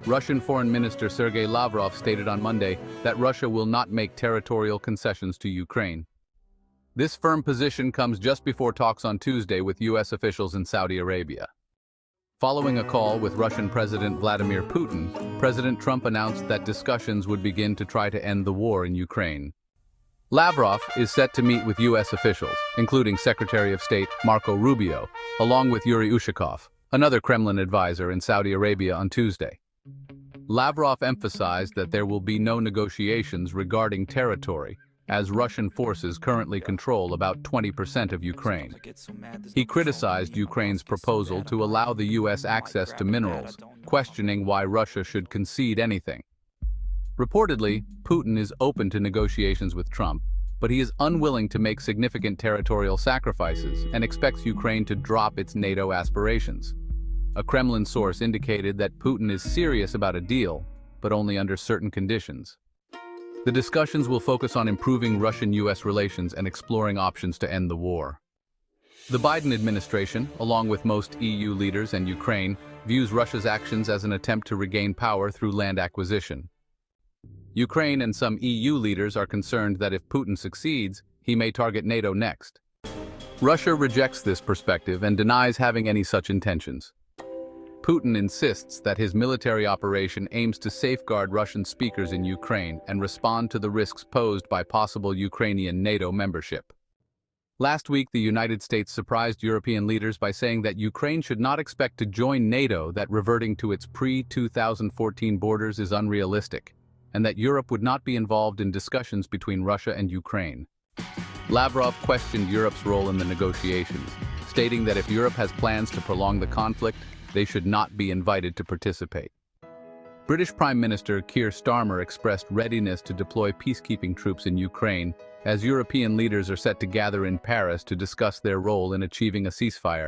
Russian Foreign Minister Sergey Lavrov stated on Monday that Russia will not make territorial concessions to Ukraine. This firm position comes just before talks on Tuesday with U.S. officials in Saudi Arabia. Following a call with Russian President Vladimir Putin, President Trump announced that discussions would begin to try to end the war in Ukraine. Lavrov is set to meet with U.S. officials, including Secretary of State Marco Rubio, along with Yuri Ushakov, another Kremlin advisor in Saudi Arabia, on Tuesday. Lavrov emphasized that there will be no negotiations regarding territory, as Russian forces currently control about 20% of Ukraine. He criticized Ukraine's proposal to allow the U.S. access to minerals, questioning why Russia should concede anything. Reportedly, Putin is open to negotiations with Trump, but he is unwilling to make significant territorial sacrifices and expects Ukraine to drop its NATO aspirations. A Kremlin source indicated that Putin is serious about a deal, but only under certain conditions. The discussions will focus on improving Russian-U.S. relations and exploring options to end the war. The Biden administration, along with most EU leaders and Ukraine, views Russia's actions as an attempt to regain power through land acquisition. Ukraine and some EU leaders are concerned that if Putin succeeds, he may target NATO next. Russia rejects this perspective and denies having any such intentions. Putin insists that his military operation aims to safeguard Russian speakers in Ukraine and respond to the risks posed by possible Ukrainian NATO membership. Last week, the United States surprised European leaders by saying that Ukraine should not expect to join NATO, that reverting to its pre-2014 borders is unrealistic, and that Europe would not be involved in discussions between Russia and Ukraine. Lavrov questioned Europe's role in the negotiations, stating that if Europe has plans to prolong the conflict, they should not be invited to participate. British Prime Minister Keir Starmer expressed readiness to deploy peacekeeping troops in Ukraine as European leaders are set to gather in Paris to discuss their role in achieving a ceasefire.